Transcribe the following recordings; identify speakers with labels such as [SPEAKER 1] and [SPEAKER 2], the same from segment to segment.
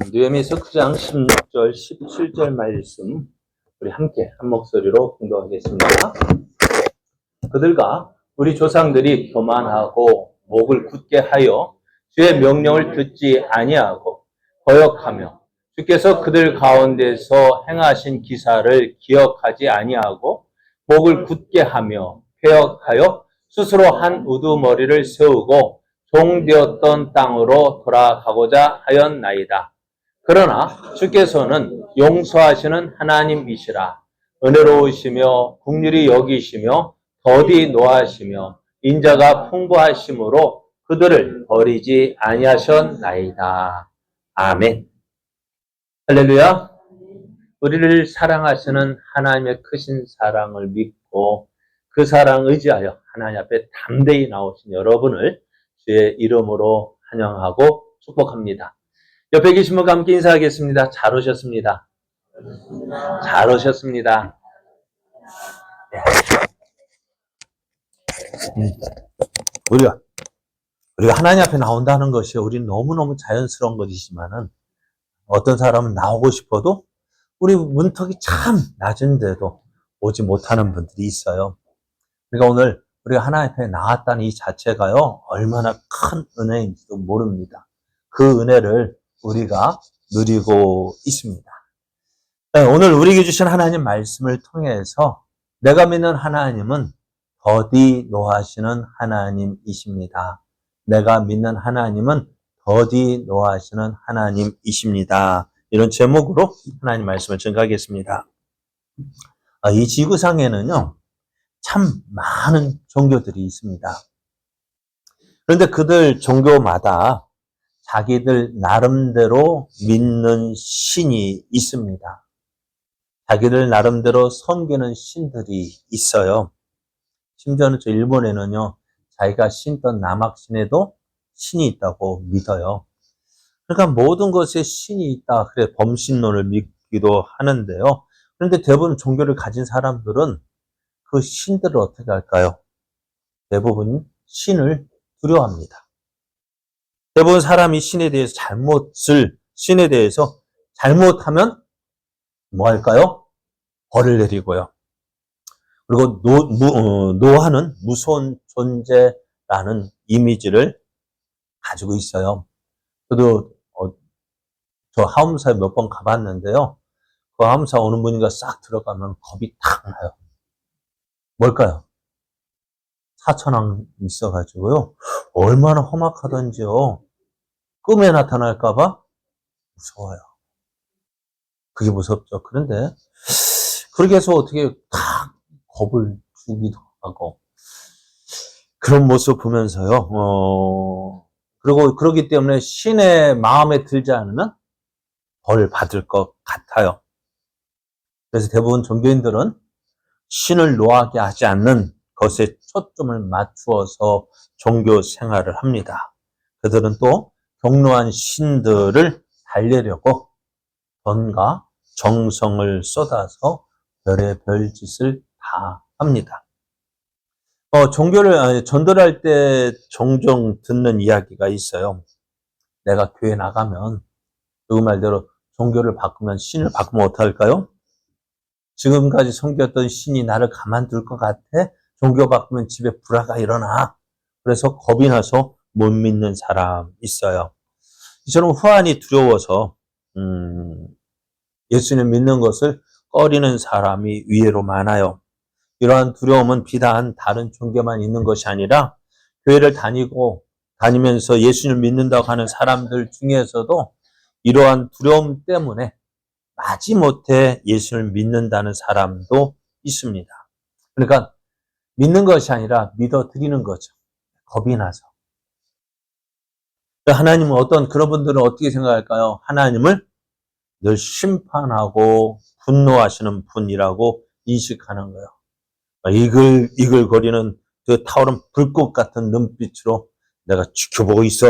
[SPEAKER 1] 느헤미야서 9장 16절, 17절 말씀 우리 함께 한 목소리로 공독하겠습니다. 그들과 우리 조상들이 교만하고 목을 굳게 하여 주의 명령을 듣지 아니하고 거역하며 주께서 그들 가운데서 행하신 기사를 기억하지 아니하고 목을 굳게 하며 폐역하여 스스로 한 우두머리를 세우고 종되었던 땅으로 돌아가고자 하였나이다. 그러나 주께서는 용서하시는 하나님이시라. 은혜로우시며 긍휼히 여기시며 더디 노하시며 인자가 풍부하심으로 그들을 버리지 아니하셨나이다. 아멘. 할렐루야. 우리를 사랑하시는 하나님의 크신 사랑을 믿고 그 사랑 의지하여 하나님 앞에 담대히 나오신 여러분을 주의 이름으로 환영하고 축복합니다. 옆에 계신 분과 함께 인사하겠습니다. 잘 오셨습니다. 잘 오셨습니다. 우리가 하나님 앞에 나온다는 것이 우리는 너무너무 자연스러운 것이지만은 어떤 사람은 나오고 싶어도 우리 문턱이 참 낮은데도 오지 못하는 분들이 있어요. 그러니까 오늘 우리가 하나님 앞에 나왔다는 이 자체가요, 얼마나 큰 은혜인지도 모릅니다. 그 은혜를 우리가 누리고 있습니다. 오늘 우리에게 주신 하나님 말씀을 통해서 내가 믿는 하나님은 더디 노하시는 하나님이십니다. 내가 믿는 하나님은 더디 노하시는 하나님이십니다. 이런 제목으로 하나님 말씀을 전가하겠습니다. 이 지구상에는요, 참 많은 종교들이 있습니다. 그런데 그들 종교마다 자기들 나름대로 믿는 신이 있습니다. 자기들 나름대로 섬기는 신들이 있어요. 심지어는 저 일본에는요, 자기가 신던 남학신에도 신이 있다고 믿어요. 그러니까 모든 것에 신이 있다, 그래 범신론을 믿기도 하는데요. 그런데 대부분 종교를 가진 사람들은 그 신들을 어떻게 할까요? 대부분 신을 두려워합니다. 대부분 사람이 신에 대해서 잘못하면 뭐 할까요? 벌을 내리고요. 그리고 노하는 무서운 존재라는 이미지를 가지고 있어요. 저도 저 하움사에 몇 번 가봤는데요. 그 하움사 오는 분인가 싹 들어가면 겁이 탁 나요. 뭘까요? 사천왕 있어가지고요. 얼마나 험악하던지요. 꿈에 나타날까봐 무서워요. 그게 무섭죠. 그런데 그렇게 해서 어떻게 탁 겁을 주기도 하고 그런 모습 보면서요. 그리고 그러기 때문에 신의 마음에 들지 않으면 벌 받을 것 같아요. 그래서 대부분 종교인들은 신을 노하게 하지 않는 것에 초점을 맞추어서 종교 생활을 합니다. 그들은 또 경로한 신들을 달래려고 돈과 정성을 쏟아서 별의별 짓을 다 합니다. 종교를 전도할 때 종종 듣는 이야기가 있어요. 내가 교회 나가면 누구 말대로 종교를 바꾸면 신을 바꾸면 어떡할까요? 지금까지 섬겼던 신이 나를 가만둘 것 같아? 종교 바꾸면 집에 불화가 일어나. 그래서 겁이 나서 못 믿는 사람 있어요. 이처럼 후환이 두려워서 예수님 믿는 것을 꺼리는 사람이 의외로 많아요. 이러한 두려움은 비단 다른 종교만 있는 것이 아니라 교회를 다니면서 예수님을 믿는다고 하는 사람들 중에서도 이러한 두려움 때문에 마지못해 예수를 믿는다는 사람도 있습니다. 그러니까 믿는 것이 아니라 믿어드리는 거죠. 겁이 나서. 하나님은 그런 분들은 어떻게 생각할까요? 하나님을 늘 심판하고 분노하시는 분이라고 인식하는 거예요. 이글이글거리는 그 타오른 불꽃 같은 눈빛으로 내가 지켜보고 있어.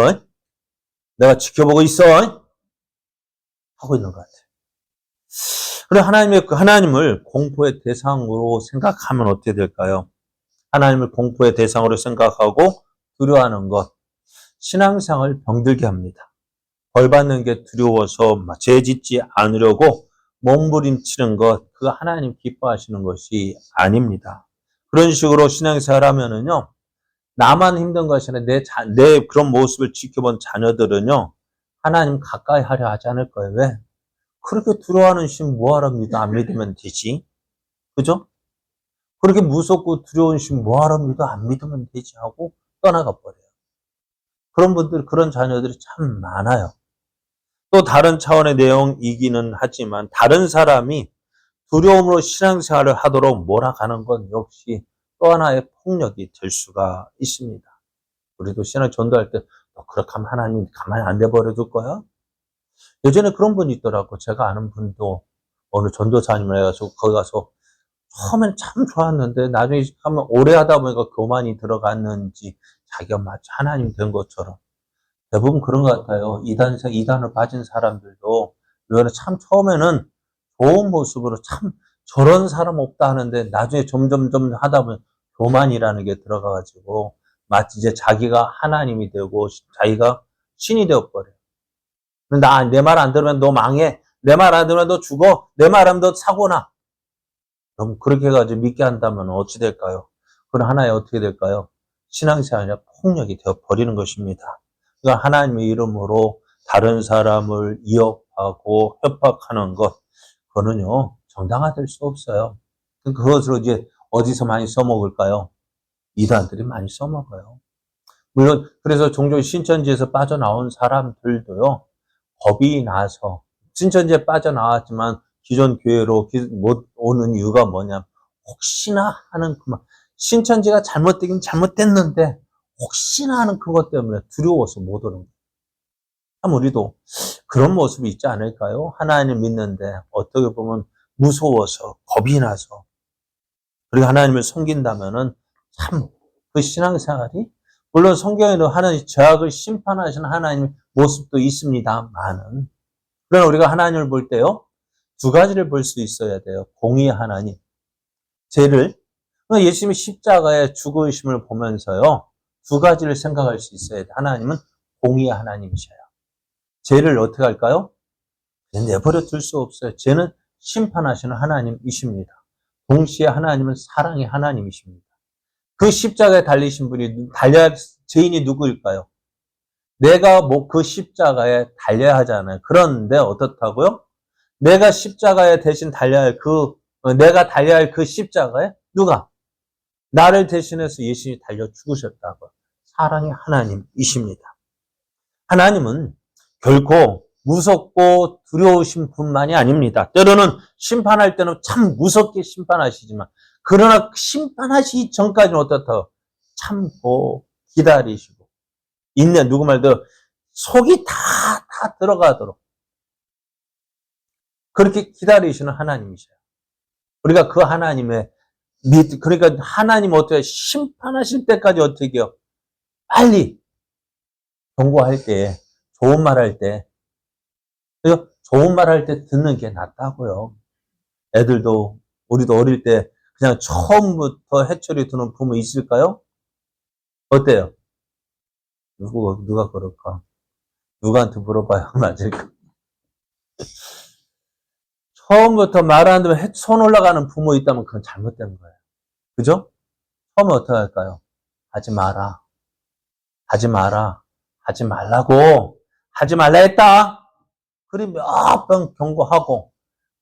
[SPEAKER 1] 하고 있는 것 같아요. 그래 하나님을 공포의 대상으로 생각하면 어떻게 될까요? 하나님을 공포의 대상으로 생각하고 두려워하는 것, 신앙생활을 병들게 합니다. 벌 받는 게 두려워서 죄 짓지 않으려고 몸부림치는 것, 그 하나님 기뻐하시는 것이 아닙니다. 그런 식으로 신앙생활 하면은요, 나만 힘든 것이 아니라 내 그런 모습을 지켜본 자녀들은요, 하나님 가까이 하려 하지 않을 거예요. 왜? 그렇게 두려워하는 신 뭐하러 믿어? 안 믿으면 되지. 그죠? 그렇게 무섭고 두려운 신 뭐하러 믿어? 안 믿으면 되지 하고 떠나가 버려요. 그런 분들, 그런 자녀들이 참 많아요. 또 다른 차원의 내용이기는 하지만 다른 사람이 두려움으로 신앙생활을 하도록 몰아가는 건 역시 또 하나의 폭력이 될 수가 있습니다. 우리도 신앙 전도할 때 너 그렇게 하면 하나님 가만히 안 내버려 둘 거야? 예전에 그런 분이 있더라고. 제가 아는 분도 어느 전도사님을 해가지고 거기 가서 처음엔 참 좋았는데 나중에 하면 오래 하다 보니까 교만이 들어갔는지 자기가 마치 하나님 된 것처럼 대부분 그런 것 같아요. 이단을 빠진 사람들도 의외로 참 처음에는 좋은 모습으로 참 저런 사람 없다 하는데 나중에 점점 하다 보면 교만이라는 게 들어가가지고 마치 이제 자기가 하나님이 되고 자기가 신이 되어버려요. 내 말 안 들으면 너 망해. 내 말 안 들으면 너 죽어. 내 말 하면 너 사고나. 그럼 그렇게 해가지고 믿게 한다면 어찌 될까요? 그건 하나의 어떻게 될까요? 신앙생활이 아니라 폭력이 되어버리는 것입니다. 그러니까 하나님의 이름으로 다른 사람을 위협하고 협박하는 것, 그거는요, 정당화될 수 없어요. 그것으로 이제 어디서 많이 써먹을까요? 이단들이 많이 써먹어요. 물론, 그래서 종종 신천지에서 빠져나온 사람들도요, 겁이 나서, 신천지에 빠져나왔지만 기존 교회로 못 오는 이유가 뭐냐, 혹시나 하는 그만, 신천지가 잘못되긴 잘못됐는데, 혹시나 하는 그것 때문에 두려워서 못 오는 거예요. 참 우리도 그런 모습이 있지 않을까요? 하나님을 믿는데 어떻게 보면 무서워서 겁이 나서 그리고 하나님을 섬긴다면은 참 그 신앙생활이 물론 성경에는 하나님 죄악을 심판하시는 하나님의 모습도 있습니다만은 그러나 우리가 하나님을 볼 때요 두 가지를 볼 수 있어야 돼요. 공의의 하나님, 죄를 예수님이 십자가에 죽으심을 보면서요 두 가지를 생각할 수 있어야 돼요. 하나님은 공의의 하나님이셔요. 죄를 어떻게 할까요? 내버려 둘 수 없어요. 죄는 심판하시는 하나님이십니다. 동시에 하나님은 사랑의 하나님이십니다. 그 십자가에 달리신 분이 달려야 죄인이 누구일까요? 내가 그 십자가에 달려야 하잖아요. 그런데 어떻다고요? 내가 십자가에 대신 내가 달려야 할 그 십자가에 누가? 나를 대신해서 예수님이 달려 죽으셨다고. 사랑의 하나님이십니다. 하나님은 결코 무섭고 두려우신 분만이 아닙니다. 때로는 심판할 때는 참 무섭게 심판하시지만 그러나 심판하시기 전까지는 어떻다? 참고 기다리시고 누구 말대로 속이 다 들어가도록 그렇게 기다리시는 하나님이셔요. 우리가 그 하나님의 그러니까 하나님 어떻게 심판하실 때까지 어떻게 해요? 빨리 경고할 때 좋은 말 할 때 좋은 말 할 때 듣는 게 낫다고요. 애들도 우리도 어릴 때 그냥 처음부터 해초리 두는 부모 있을까요? 어때요? 누가 그럴까? 누구한테 물어봐야 맞을까? 처음부터 말 안 듣면 손 올라가는 부모 있다면 그건 잘못된 거예요. 그죠? 처음에 어떻게 할까요? 하지 마라. 하지 마라. 하지 말라고. 하지 말라 했다. 그리 몇 번 경고하고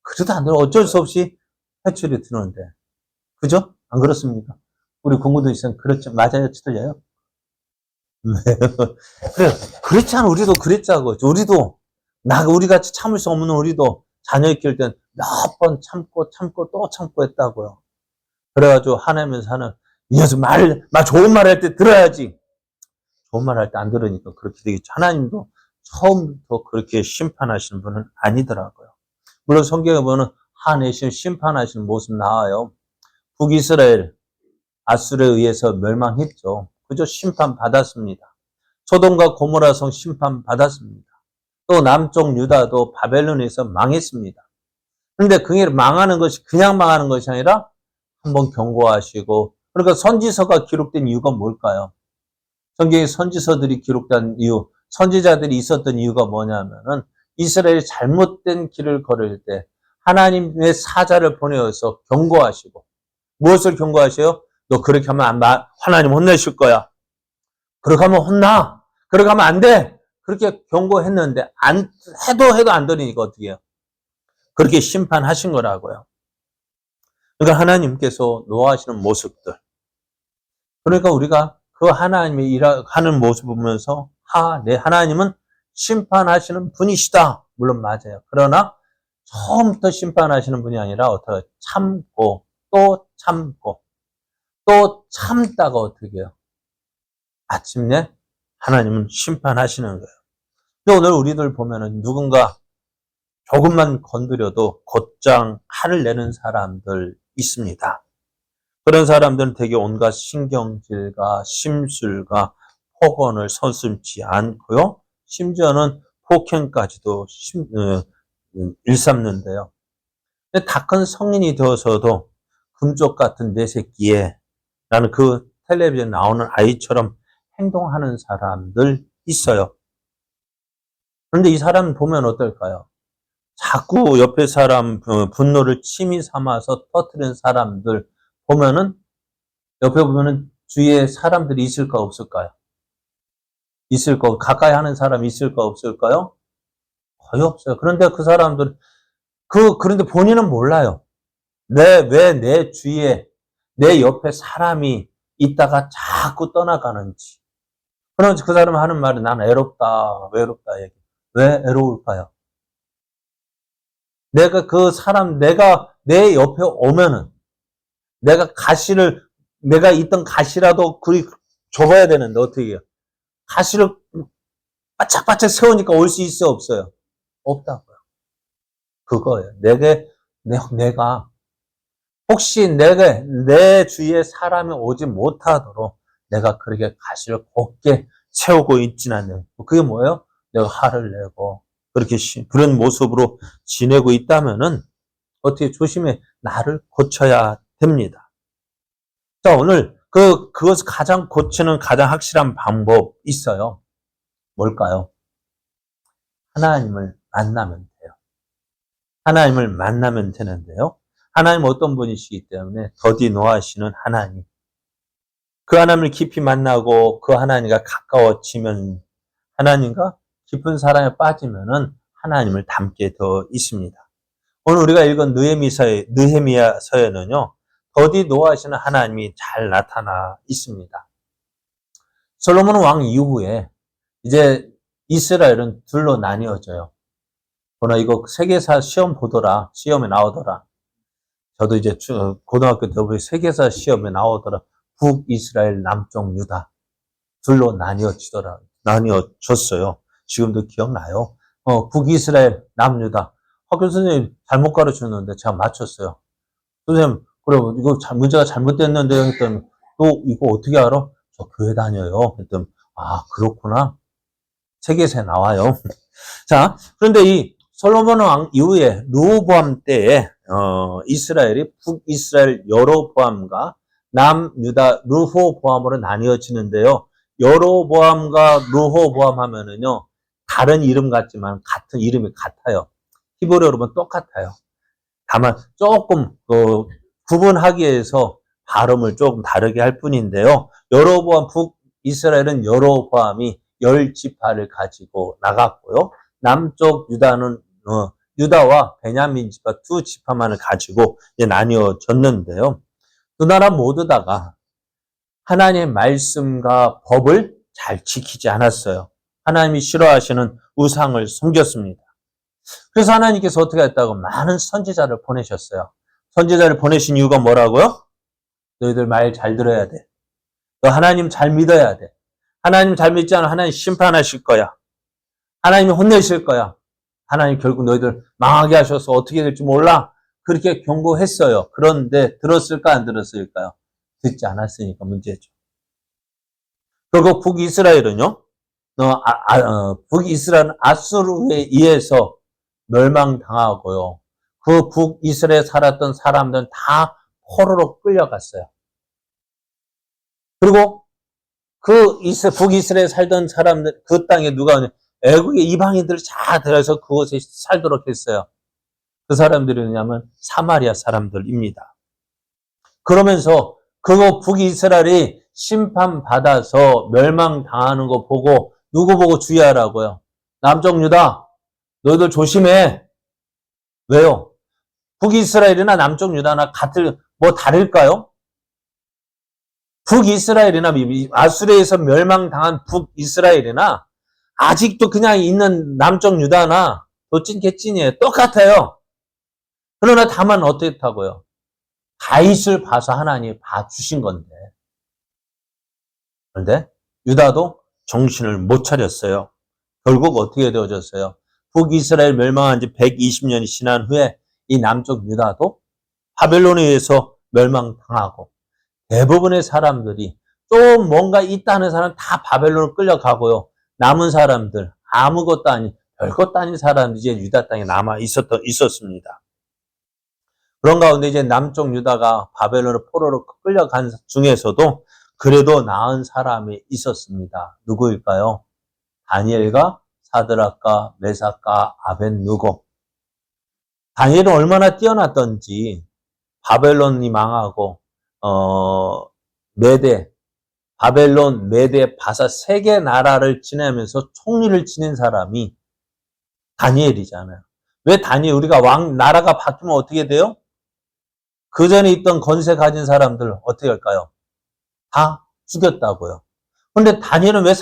[SPEAKER 1] 그래도 안 되면 어쩔 수 없이 회초리 드는데. 그죠? 안 그렇습니까? 우리 공부도 있으면 그렇죠. 맞아요? 틀려요? 그래, 그렇지 않아. 우리도 그랬자고. 우리 같이 참을 수 없는 우리도 자녀 키울 땐 몇 번 참고 또 참고 했다고요. 그래가지고 하나님께서 이 녀석 좋은 말 할 때 들어야지. 좋은 말 할 때 안 들으니까 그렇게 되겠죠. 하나님도 처음부터 그렇게 심판하시는 분은 아니더라고요. 물론 성경에 보면 하나님 심판하시는 모습 나와요. 북이스라엘 아수르에 의해서 멸망했죠. 그저 심판받았습니다. 소돔과 고모라 성 심판받았습니다. 또 남쪽 유다도 바벨론에서 망했습니다. 그런데 망하는 것이 그냥 망하는 것이 아니라 한번 경고하시고 그러니까 선지서가 기록된 이유가 뭘까요? 성경에 선지서들이 기록된 이유 선지자들이 있었던 이유가 뭐냐면은 이스라엘이 잘못된 길을 걸을 때 하나님의 사자를 보내어서 경고하시고 무엇을 경고하셔요? 너 그렇게 하면 하나님 혼내실 거야. 그렇게 하면 혼나. 그렇게 하면 안 돼. 그렇게 경고했는데 해도 안 들으니까 어떻게 해요? 그렇게 심판하신 거라고요. 그러니까 하나님께서 노하시는 모습들. 그러니까 우리가 그 하나님이 하는 모습을 보면서 내 하나님은 심판하시는 분이시다. 물론 맞아요. 그러나 처음부터 심판하시는 분이 아니라 어떻게 참고 또 참고 또 참다가 어떻게 해요? 마침내 하나님은 심판하시는 거예요. 근데 오늘 우리들 보면은 누군가 조금만 건드려도 곧장 화를 내는 사람들 있습니다. 그런 사람들은 되게 온갖 신경질과 심술과 폭언을 서슴지 않고요. 심지어는 폭행까지도 일삼는데요. 근데 다 큰 성인이 되어서도 금쪽 같은 내 새끼에 라는 그 텔레비전 나오는 아이처럼 행동하는 사람들 있어요. 그런데 이 사람 보면 어떨까요? 자꾸 옆에 사람 분노를 취미 삼아서 터뜨리는 사람들 보면은 옆에 보면은 주위에 사람들이 있을까 없을까요? 있을 거 가까이 하는 사람이 있을까 없을까요? 거의 없어요. 그런데 그 사람들 그런데 본인은 몰라요. 왜 내 주위에 내 옆에 사람이 있다가 자꾸 떠나가는지. 그러면서 그 사람이 하는 말은 난 외롭다, 외롭다 얘기. 왜 외로울까요? 내가 내 옆에 오면은 내가 있던 가시라도 그리 줘봐야 되는데 어떻게 해요? 가시를 바짝바짝 세우니까 올 수 있어 없어요? 없다고요. 그거예요. 내가 혹시 내 주위에 사람이 오지 못하도록 내가 그렇게 가시를 곱게 세우고 있지는 않아요. 그게 뭐예요? 내가 화를 내고 그런 모습으로 지내고 있다면은 어떻게 조심해 나를 고쳐야 됩니다. 자, 오늘 그것을 가장 고치는 가장 확실한 방법 있어요. 뭘까요? 하나님을 만나면 돼요. 하나님을 만나면 되는데요. 하나님 어떤 분이시기 때문에 더디 노하시는 하나님. 그 하나님을 깊이 만나고 그 하나님과 가까워지면 하나님과 깊은 사랑에 빠지면은 하나님을 닮게 더 있습니다. 오늘 우리가 읽은 느헤미야서에는요. 더디 노하시는 하나님이 잘 나타나 있습니다. 솔로몬 왕 이후에 이제 이스라엘은 둘로 나뉘어져요. 그러나 이거 세계사 시험 보더라. 시험에 나오더라. 저도 이제 고등학교 때 세계사 시험에 나오더라. 북이스라엘, 남쪽 유다. 둘로 나뉘어졌어요. 지금도 기억나요. 북이스라엘, 남유다. 학교 선생님 잘못 가르쳤는데 제가 맞췄어요. 선생님, 그래, 이거 문제가 잘못됐는데 했더니, 너 이거 어떻게 알아? 저 교회 다녀요. 했더니, 그렇구나. 세계사에 나와요. 자, 그런데 이 솔로몬 왕 이후에 르호보암 때에 이스라엘이 북이스라엘 여로보암과 남유다 르호보암으로 나뉘어지는데요. 여로보암과 르호보암 하면은요. 다른 이름 같지만 같은 이름이 같아요. 히브리어로 보면 똑같아요. 다만 조금 구분하기 위해서 발음을 조금 다르게 할 뿐인데요. 여로보암 북이스라엘은 여로보암이 10지파를 가지고 나갔고요. 남쪽 유다는 유다와 베냐민 지파 두 지파만을 가지고 이제 나뉘어졌는데요. 두 나라 모두 다가 하나님의 말씀과 법을 잘 지키지 않았어요. 하나님이 싫어하시는 우상을 섬겼습니다. 그래서 하나님께서 어떻게 했다고 많은 선지자를 보내셨어요. 선지자를 보내신 이유가 뭐라고요? 너희들 말 잘 들어야 돼. 너 하나님 잘 믿어야 돼. 하나님 잘 믿지 않으면 하나님 심판하실 거야. 하나님이 혼내실 거야. 하나님 결국 너희들 망하게 하셔서 어떻게 될지 몰라. 그렇게 경고했어요. 그런데 들었을까 안 들었을까요? 듣지 않았으니까 문제죠. 그리고 북이스라엘은요. 북이스라엘은 아수르에 의해서 멸망당하고요. 그 북이스라엘에 살았던 사람들은 다 포로로 끌려갔어요. 그리고 북이스라엘에 살던 사람들, 그 땅에 누가 오냐? 애국의 이방인들 다 들어서 그곳에 살도록 했어요. 그 사람들이 뭐냐면 사마리아 사람들입니다. 그러면서 그거 북이스라엘이 심판받아서 멸망당하는 거 보고 누구 보고 주의하라고요? 남쪽 유다, 너희들 조심해. 왜요? 북이스라엘이나 남쪽 유다나 다를까요? 북이스라엘이나 아수르에서 멸망당한 북이스라엘이나 아직도 그냥 있는 남쪽 유다나 도찐개찐이에요. 똑같아요. 그러나 다만 어떻다고요? 다윗을 봐서 하나님이 봐주신 건데. 그런데 유다도 정신을 못 차렸어요. 결국 어떻게 되어졌어요? 북이스라엘 멸망한 지 120년이 지난 후에 이 남쪽 유다도 바벨론에 의해서 멸망당하고 대부분의 사람들이 좀 뭔가 있다는 사람 다 바벨론으로 끌려가고요. 남은 사람들 아무것도 아닌 별것도 아닌 사람들이 이제 유다 땅에 남아 있었습니다. 그런 가운데 이제 남쪽 유다가 바벨론으로 포로로 끌려간 중에서도 그래도 나은 사람이 있었습니다. 누구일까요? 다니엘과 사드락과 메삭과 아벳느고. 다니엘은 얼마나 뛰어났던지 바벨론이 망하고 바벨론, 메대, 바사 세 개 나라를 지내면서 총리를 지낸 사람이 다니엘이잖아요. 왜 다니엘? 우리가 나라가 바뀌면 어떻게 돼요? 그 전에 있던 권세 가진 사람들 어떻게 할까요? 다 죽였다고요. 근데 다니엘은 왜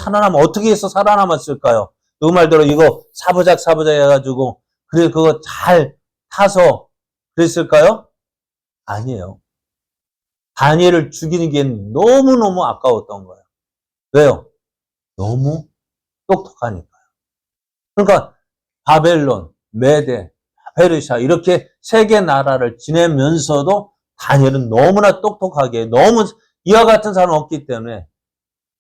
[SPEAKER 1] 어떻게 해서 살아남았을까요? 그 말대로 이거 사부작 해가지고 그래 그거 잘 타서 그랬을까요? 아니에요. 다니엘을 죽이는 게 너무너무 아까웠던 거예요. 왜요? 너무 똑똑하니까요. 그러니까 바벨론, 메대, 페르시아 이렇게 세 개 나라를 지내면서도 다니엘은 너무나 똑똑하게 너무 이와 같은 사람 없기 때문에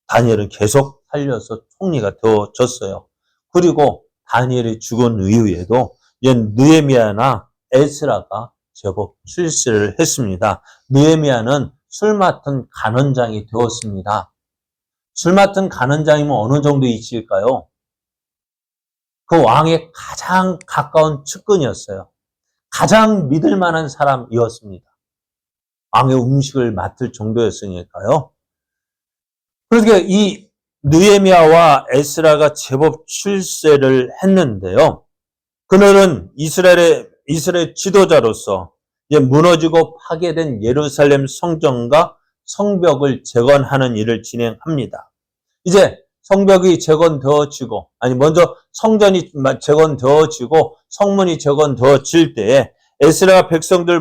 [SPEAKER 1] 다니엘은 계속 살려서 총리가 되어졌어요. 그리고 다니엘이 죽은 이후에도 느헤미야나 에스라가 제법 출세를 했습니다. 느헤미야는 술 맡은 간원장이 되었습니다. 술 맡은 간원장이면 어느 정도 이치일까요? 그 왕의 가장 가까운 측근이었어요. 가장 믿을 만한 사람이었습니다. 왕의 음식을 맡을 정도였으니까요. 그러니까 이 느헤미야와 에스라가 제법 출세를 했는데요. 그들은 이스라엘 지도자로서 이제 무너지고 파괴된 예루살렘 성전과 성벽을 재건하는 일을 진행합니다. 이제 성벽이 재건되어지고, 먼저 성전이 재건되어지고 성문이 재건되어질 때에 에스라가 백성들을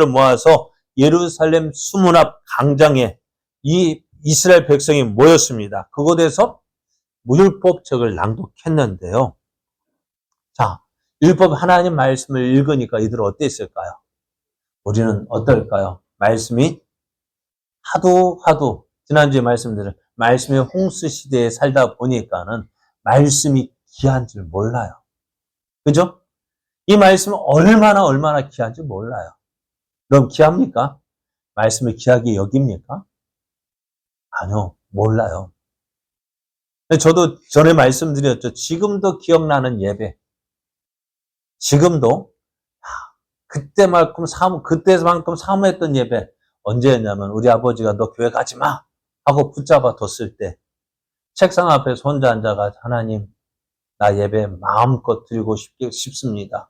[SPEAKER 1] 모아서 예루살렘 수문 앞 광장에 이 이스라엘 백성이 모였습니다. 그곳에서 율법책을 낭독했는데요. 자, 율법 하나님 말씀을 읽으니까 이들 어땠을까요? 우리는 어떨까요? 말씀이 하도 지난주에 말씀이 홍수 시대에 살다 보니까는 말씀이 귀한 줄 몰라요. 그죠? 이 말씀은 얼마나 귀한지 몰라요. 그럼 귀합니까? 말씀을 귀하게 여깁니까? 아니요, 몰라요. 저도 전에 말씀드렸죠. 지금도 기억나는 예배. 지금도 그때만큼 사모했던 예배 언제였냐면 우리 아버지가 너 교회 가지 마 하고 붙잡아 뒀을 때 책상 앞에서 혼자 앉아가 하나님 나 예배 마음껏 드리고 싶습니다.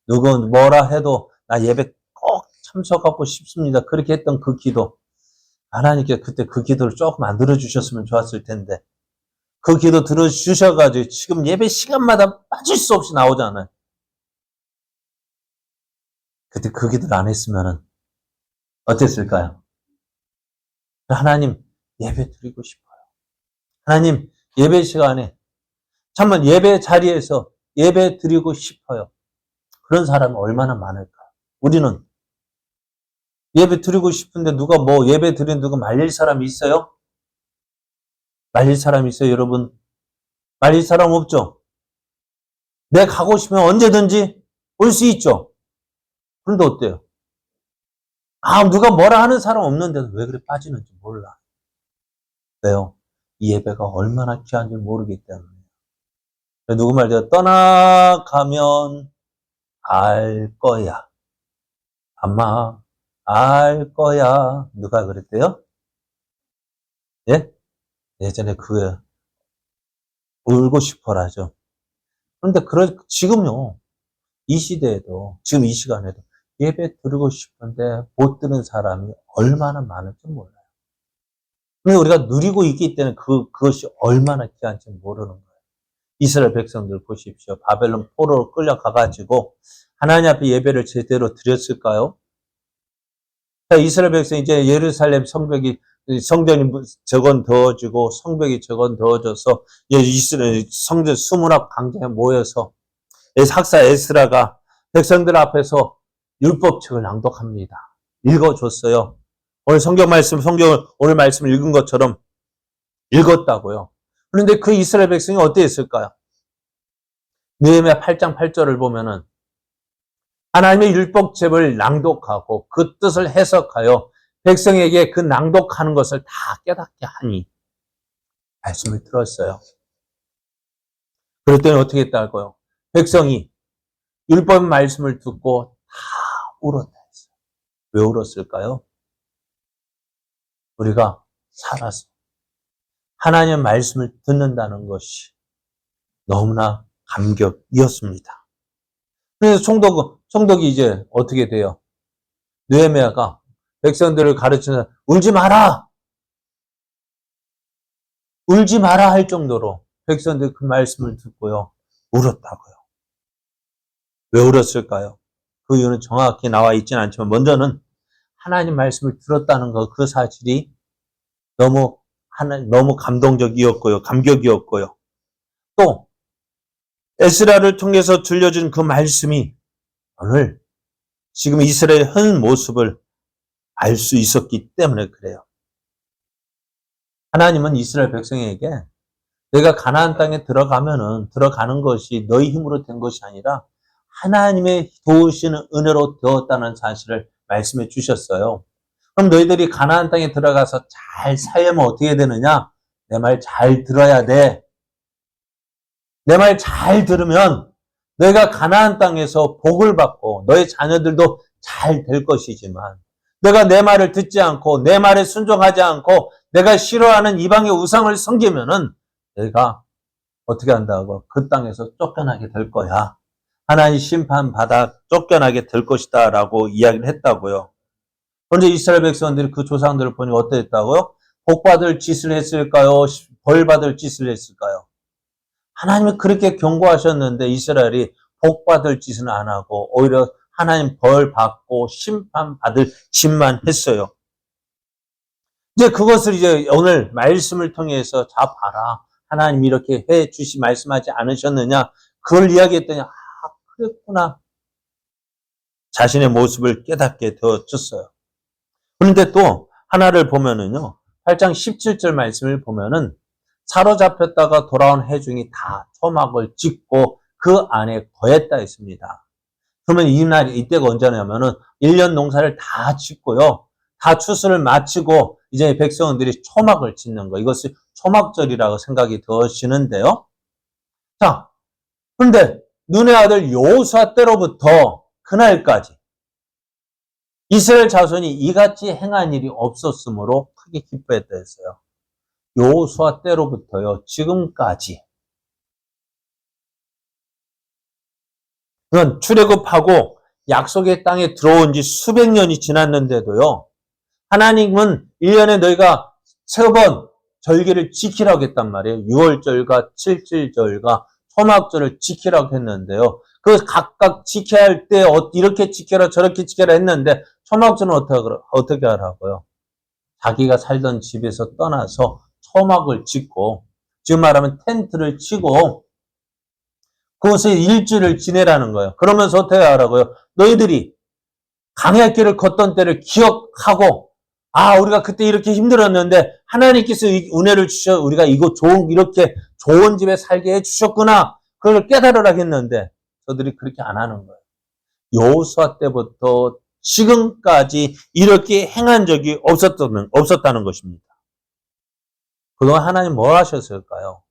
[SPEAKER 1] 누군 뭐라 해도 나 예배 꼭 참석하고 싶습니다. 그렇게 했던 그 기도 하나님께 그때 그 기도를 조금 안 들어주셨으면 좋았을 텐데 그 기도 들어주셔가지고 지금 예배 시간마다 빠질 수 없이 나오잖아요. 그때 그 기도를 안 했으면은 어땠을까요? 하나님 예배 드리고 싶어요. 하나님 예배 시간에 참만 예배 자리에서 예배 드리고 싶어요. 그런 사람이 얼마나 많을까요? 우리는 예배 드리고 싶은데 누가 예배 드리는 누가 말릴 사람이 있어요? 말릴 사람이 있어요, 여러분? 말릴 사람 없죠? 내가 가고 싶으면 언제든지 올 수 있죠? 그런데 어때요? 누가 뭐라 하는 사람 없는데도 왜 그래 빠지는지 몰라. 왜요? 이 예배가 얼마나 귀한 줄 모르기 때문에. 누구 말대로 떠나가면 알 거야. 아마 알 거야. 누가 그랬대요? 예? 예전에 그 울고 싶어라죠. 그런데 지금요. 이 시대에도 지금 이 시간에도 예배 드리고 싶은데 못 드는 사람이 얼마나 많을지 몰라요. 근데 우리가 누리고 있기 때문에 그것이 얼마나 귀한지 모르는 거예요. 이스라엘 백성들 보십시오. 바벨론 포로로 끌려가가지고 하나님 앞에 예배를 제대로 드렸을까요? 이스라엘 백성이 이제 예루살렘 성전이 저건 더워지고 성벽이 저건 더워져서 이스라엘 성전 수문학 강좌에 모여서 학사 에스라가 백성들 앞에서 율법책을 낭독합니다. 읽어줬어요. 오늘 말씀을 읽은 것처럼 읽었다고요. 그런데 그 이스라엘 백성이 어땠을까요? 느헤미야 8장 8절을 보면은 하나님의 율법책을 낭독하고 그 뜻을 해석하여 백성에게 그 낭독하는 것을 다 깨닫게 하니 말씀을 들었어요. 그랬더니 어떻게 했다고요? 백성이 율법 말씀을 듣고 다 울었다 했어요. 왜 울었을까요? 우리가 살아서 하나님의 말씀을 듣는다는 것이 너무나 감격이었습니다. 그래서 총독이 이제 어떻게 돼요? 느헤미야가 백성들을 가르치는 울지 마라! 울지 마라 할 정도로 백성들 그 말씀을 듣고요. 울었다고요. 왜 울었을까요? 그 이유는 정확히 나와 있지는 않지만 먼저는 하나님 말씀을 들었다는 그 사실이 너무 감동적이었고요. 감격이었고요. 또 에스라를 통해서 들려준 그 말씀이 오늘 지금 이스라엘의 현 모습을 알 수 있었기 때문에 그래요. 하나님은 이스라엘 백성에게 내가 가나안 땅에 들어가는 것이 너희 힘으로 된 것이 아니라 하나님의 도우시는 은혜로 되었다는 사실을 말씀해 주셨어요. 그럼 너희들이 가나안 땅에 들어가서 잘 살려면 어떻게 되느냐? 내 말 잘 들어야 돼. 내 말 잘 들으면 너희가 가나안 땅에서 복을 받고 너희 자녀들도 잘 될 것이지만 내가 내 말을 듣지 않고 내 말에 순종하지 않고 내가 싫어하는 이방의 우상을 섬기면은 내가 어떻게 한다고? 그 땅에서 쫓겨나게 될 거야. 하나님 심판받아 쫓겨나게 될 것이다 라고 이야기를 했다고요. 그런데 이스라엘 백성들이 그 조상들을 보니 어땠다고요? 복받을 짓을 했을까요? 벌받을 짓을 했을까요? 하나님이 그렇게 경고하셨는데 이스라엘이 복받을 짓은 안 하고 오히려 하나님 벌 받고 심판받을 짓만 했어요. 이제 그것을 이제 오늘 말씀을 통해서 자 봐라. 하나님 이렇게 말씀하지 않으셨느냐? 그걸 이야기했더니 그랬구나. 자신의 모습을 깨닫게 되어졌어요. 그런데 또 하나를 보면은요. 8장 17절 말씀을 보면은 사로잡혔다가 돌아온 회중이 다 초막을 짓고 그 안에 거했다 했습니다. 그러면 이때가 언제냐면은 1년 농사를 다 짓고요. 다 추수를 마치고 이제 백성들이 초막을 짓는 거. 이것이 초막절이라고 생각이 되어지는데요. 자, 그런데 눈의 아들 여호수아 때로부터 그날까지 이스라엘 자손이 이같이 행한 일이 없었으므로 크게 기뻐했다 했어요. 여호수아 때로부터요. 지금까지. 그건 출애굽하고 약속의 땅에 들어온 지 수백 년이 지났는데도요. 하나님은 1년에 너희가 3번 절기를 지키라고 했단 말이에요. 6월절과 7절과 초막절을 지키라고 했는데요. 그 각각 지켜야 할 때 이렇게 지켜라 저렇게 지켜라 했는데 초막절은 어떻게 하라고요? 자기가 살던 집에서 떠나서 초막을 짓고 지금 말하면 텐트를 치고 그곳에 일주일을 지내라는 거예요. 그러면서 어떻게 하라고요? 너희들이 광야길을 걷던 때를 기억하고 우리가 그때 이렇게 힘들었는데 하나님께서 은혜를 주셔 우리가 이렇게 좋은 집에 살게 해주셨구나. 그걸 깨달으라 했는데 저들이 그렇게 안 하는 거예요. 여호수아 때부터 지금까지 이렇게 행한 적이 없었다는 것입니다. 그동안 하나님 뭘 하셨을까요?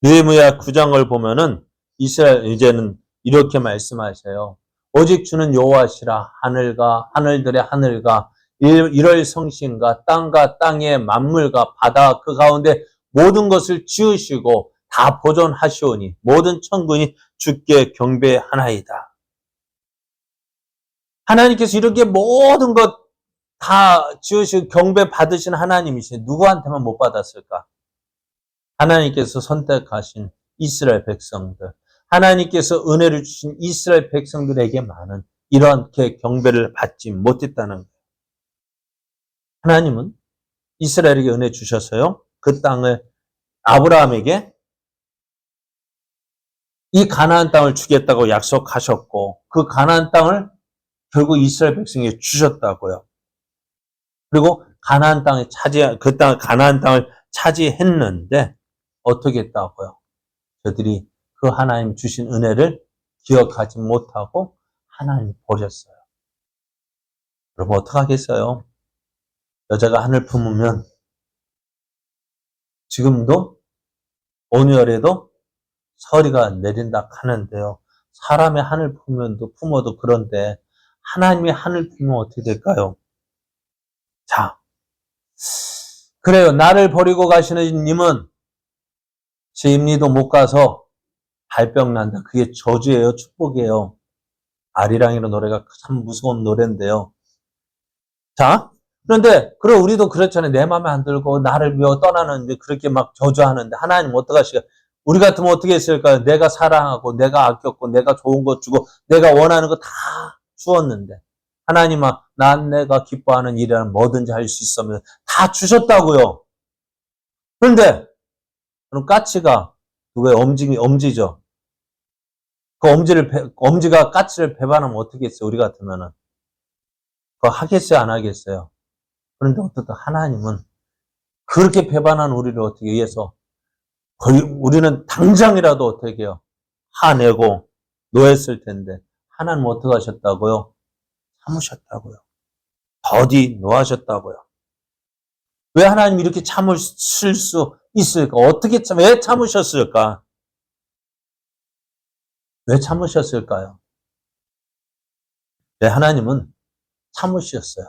[SPEAKER 1] 느헤미야 9장을 보면은 이스라엘 이제는 이렇게 말씀하셔요. 오직 주는 여호와시라. 하늘과 하늘들의 하늘과 일월 성신과 땅과 땅의 만물과 바다 그 가운데 모든 것을 지으시고 다 보존하시오니 모든 천군이 주께 경배하나이다. 하나님께서 이렇게 모든 것 다 지으시고 경배 받으신 하나님이시 누구한테만 못 받았을까? 하나님께서 선택하신 이스라엘 백성들, 하나님께서 은혜를 주신 이스라엘 백성들에게만은 이렇게 경배를 받지 못했다는 거예요. 하나님은 이스라엘에게 은혜 주셨어요. 그 땅을 아브라함에게 이 가나안 땅을 주겠다고 약속하셨고 그 가나안 땅을 결국 이스라엘 백성에게 주셨다고요. 그리고 가나안 땅에 가나안 땅을 차지했는데 어떻게 했다고요? 저들이 그 하나님 주신 은혜를 기억하지 못하고 하나님 버렸어요. 여러분 어떡하겠어요? 여자가 하늘 품으면 지금도 오늘에도 서리가 내린다 하는데요. 사람의 하늘 품어도 그런데 하나님의 하늘 품으면 어떻게 될까요? 자, 그래요. 나를 버리고 가시는 님은 제 임리도 못 가서 발병 난다. 그게 저주예요. 축복이에요. 아리랑이라는 노래가 참 무서운 노래인데요. 자, 그런데 그럼 우리도 그렇잖아요. 내 마음에 안 들고 나를 위해 떠나는데 그렇게 막 저주하는데 하나님 어떡하시겠어요? 우리 같으면 어떻게 했을까요? 내가 사랑하고 내가 아꼈고 내가 좋은 것 주고 내가 원하는 거 다 주었는데 하나님아 난 내가 기뻐하는 일이라는 뭐든지 할 수 있으면 다 주셨다고요. 그런데 그럼 까치가 누구의 엄지죠. 그 엄지가 까치를 배반하면 어떻게 했어요? 우리 같으면은 그거 하겠어요? 안 하겠어요? 그런데 어떻든 하나님은 그렇게 배반한 우리를 어떻게 위해서 거의 우리는 당장이라도 어떻게 해요? 화내고 노했을 텐데 하나님 어떻게 하셨다고요? 참으셨다고요. 더디 노하셨다고요. 왜 하나님 이렇게 참을 수 있을까? 왜 참으셨을까? 왜 참으셨을까요? 네, 하나님은 참으셨어요.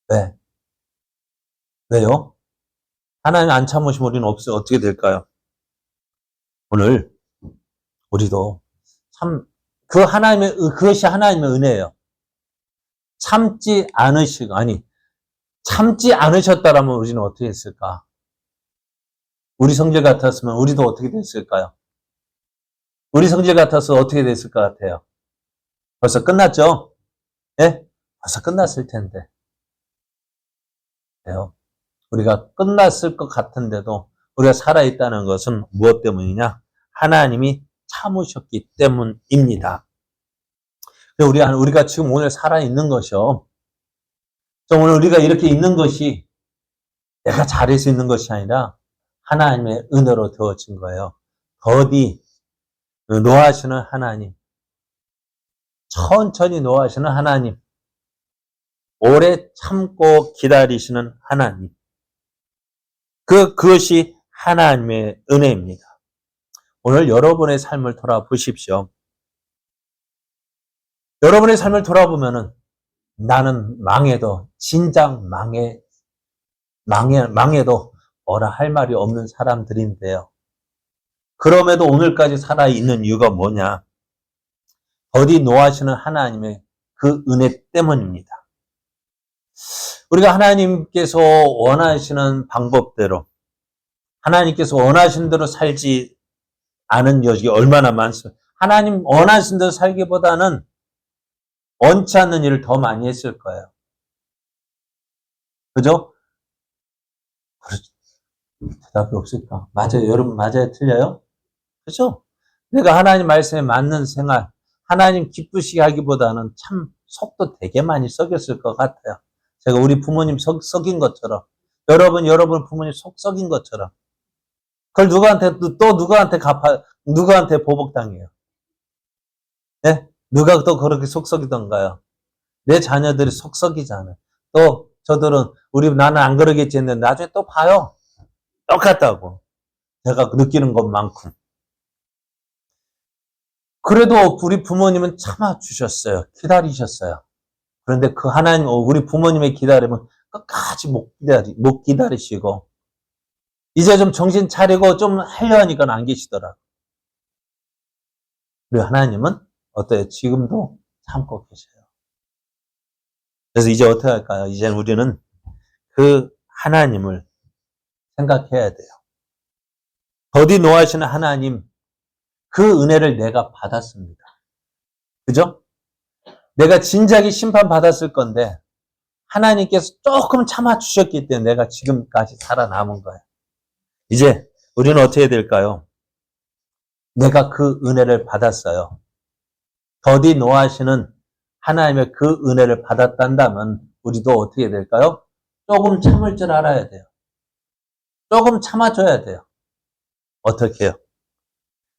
[SPEAKER 1] 왜? 왜요? 하나님 안 참으시면 우리는 어떻게 될까요? 오늘 우리도 그것이 하나님의 은혜예요. 참지 않으셨다라면 우리는 어떻게 했을까? 우리 성질 같았으면 우리도 어떻게 됐을까요? 우리 성질 같아서 어떻게 됐을 것 같아요? 벌써 끝났죠? 예? 벌써 끝났을 텐데. 요 우리가 끝났을 것 같은데도 우리가 살아있다는 것은 무엇 때문이냐? 하나님이 참으셨기 때문입니다. 우리가 지금 오늘 살아있는 것이요. 오늘 우리가 이렇게 있는 것이 내가 잘해서 있는 것이 아니라 하나님의 은혜로 되어진 거예요. 더디 노하시는 하나님, 천천히 노하시는 하나님, 오래 참고 기다리시는 하나님. 그것이 하나님의 은혜입니다. 오늘 여러분의 삶을 돌아보십시오. 여러분의 삶을 돌아보면은 나는 망해도 진작 망해도 뭐라 할 말이 없는 사람들인데요. 그럼에도 오늘까지 살아있는 이유가 뭐냐? 더디 노하시는 하나님의 그 은혜 때문입니다. 우리가 하나님께서 원하시는 방법대로 하나님께서 원하신 대로 살지 않은 여지가 얼마나 많습니까? 하나님 원하신 대로 살기보다는 원치 않는 일을 더 많이 했을 거예요. 그죠? 그렇죠. 대답이 없을까? 맞아요. 여러분 맞아요? 틀려요? 그죠? 내가 하나님 말씀에 맞는 생활, 하나님 기쁘시게 하기보다는 참 속도 되게 많이 썩였을 것 같아요. 제가 우리 부모님 썩인 것처럼, 여러분 부모님 속 썩인 것처럼. 그걸 누구한테 보복당해요? 네? 누가 또 그렇게 속 썩이던가요? 내 자녀들이 속 썩이잖아요. 또 저들은 나는 안 그러겠지 했는데 나중에 또 봐요. 똑같다고. 제가 느끼는 것만큼. 그래도 우리 부모님은 참아주셨어요. 기다리셨어요. 그런데 그 하나님, 우리 부모님의 기다림은 끝까지 못 기다리시고, 이제 좀 정신 차리고 좀 하려 하니까 안 계시더라고요. 우리 하나님은 어때요? 지금도 참고 계셔요. 그래서 이제 어떻게 할까요? 이제 우리는 그 하나님을 생각해야 돼요. 더디 노하시는 하나님, 그 은혜를 내가 받았습니다. 그죠? 내가 진작에 심판받았을 건데 하나님께서 조금 참아주셨기 때문에 내가 지금까지 살아남은 거예요. 이제 우리는 어떻게 해야 될까요? 내가 그 은혜를 받았어요. 더디 노하시는 하나님의 그 은혜를 받았단다면 우리도 어떻게 해야 될까요? 조금 참을 줄 알아야 돼요. 조금 참아줘야 돼요. 어떻게 해요?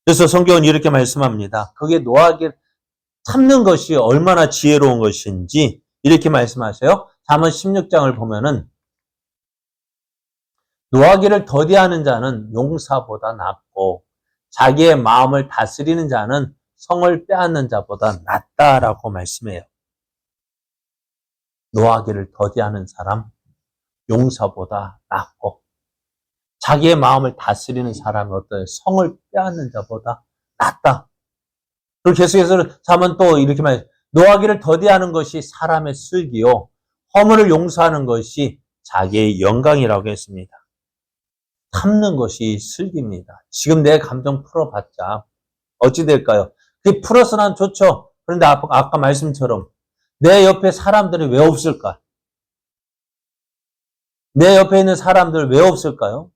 [SPEAKER 1] 그래서 성경은 이렇게 말씀합니다. 그게 노하기 참는 것이 얼마나 지혜로운 것인지 이렇게 말씀하세요. 잠언 16장을 보면은 노하기를 더디하는 자는 용사보다 낫고 자기의 마음을 다스리는 자는 성을 빼앗는 자보다 낫다라고 말씀해요. 노하기를 더디하는 사람 용사보다 낫고 자기의 마음을 다스리는 사람은 어때요? 성을 빼앗는 자보다 낫다. 그리고 계속해서 잠언 또 이렇게 말해요. 노하기를 더디하는 것이 사람의 슬기요 허물을 용서하는 것이 자기의 영광이라고 했습니다. 참는 것이 슬기입니다. 지금 내 감정 풀어봤자 어찌 될까요? 그게 풀어서 난 좋죠. 그런데 아까 말씀처럼 내 옆에 사람들이 왜 없을까? 내 옆에 있는 사람들 왜 없을까요?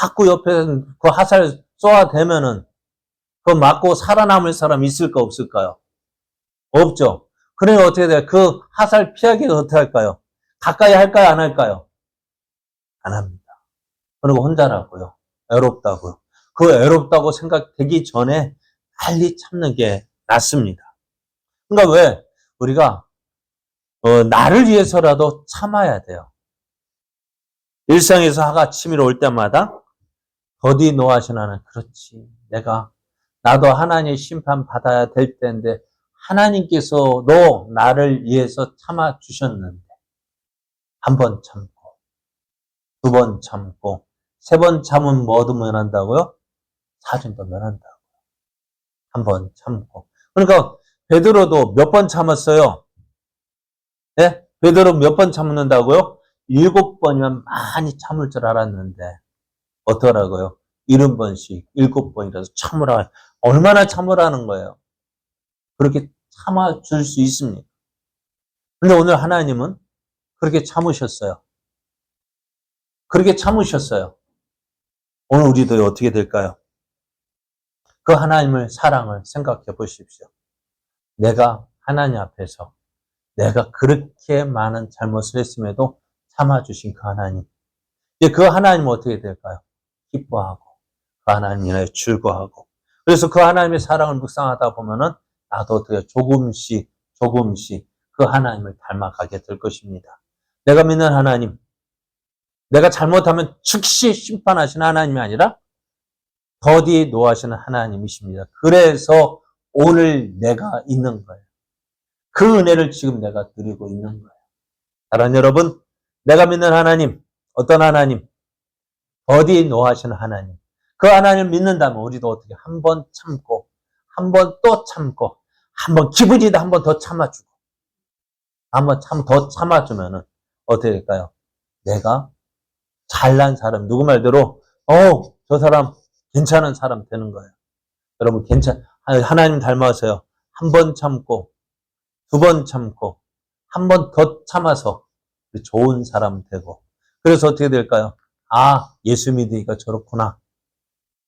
[SPEAKER 1] 자꾸 옆에 그 화살 쏘아대면은 그거 맞고 살아남을 사람 있을까 없을까요? 없죠. 그러면 어떻게 돼요? 그 화살 피하기가 어떻게 할까요? 가까이 할까요? 안 할까요? 안 합니다. 그리고 혼자라고요. 외롭다고요. 그 외롭다고 생각되기 전에 빨리 참는 게 낫습니다. 그러니까 왜? 우리가 나를 위해서라도 참아야 돼요. 일상에서 하가 치밀어 올 때마다 더디 노하시나는 그렇지. 나도 하나님의 심판 받아야 될 때인데 하나님께서도 나를 위해서 참아 주셨는데 한 번 참고 두 번 참고 세 번 참으면 뭐도 면한다고요? 사준도 면한다고. 한 번 참고. 그러니까 베드로도 몇 번 참았어요? 네? 베드로 몇 번 참는다고요? 7번이면 많이 참을 줄 알았는데 어떠라고요? 70번씩 7번이라서 참으라. 얼마나 참으라는 거예요? 그렇게 참아줄 수 있습니까? 근데 오늘 하나님은 그렇게 참으셨어요. 그렇게 참으셨어요. 오늘 우리도 어떻게 될까요? 그 하나님의 사랑을 생각해 보십시오. 내가 하나님 앞에서 내가 그렇게 많은 잘못을 했음에도 참아주신 그 하나님. 이제 그 하나님은 어떻게 될까요? 기뻐하고 그 하나님 인하여 즐거워하고 그래서 그 하나님의 사랑을 묵상하다 보면은 나도 어떻게 조금씩 그 하나님을 닮아가게 될 것입니다. 내가 믿는 하나님, 내가 잘못하면 즉시 심판하시는 하나님이 아니라 더디 노하시는 하나님이십니다. 그래서 오늘 내가 있는 거예요. 그 은혜를 지금 내가 누리고 있는 거예요. 사랑하는 여러분, 내가 믿는 하나님, 어떤 하나님? 더디 노하시는 하나님. 그 하나님을 믿는다면 우리도 어떻게 한 번 참고, 한 번 또 참고, 한 번 기분이다 한 번 더 참아주고, 한 번 더 참아주면은 어떻게 될까요? 내가 잘난 사람, 누구 말대로, 저 사람 괜찮은 사람 되는 거예요. 여러분, 하나님 닮아서요. 한 번 참고, 두 번 참고, 한 번 더 참아서 좋은 사람 되고. 그래서 어떻게 될까요? 예수 믿으니까 저렇구나.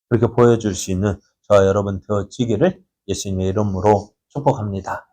[SPEAKER 1] 그렇게 보여줄 수 있는 저와 여러분 되어지기를 예수님의 이름으로 축복합니다.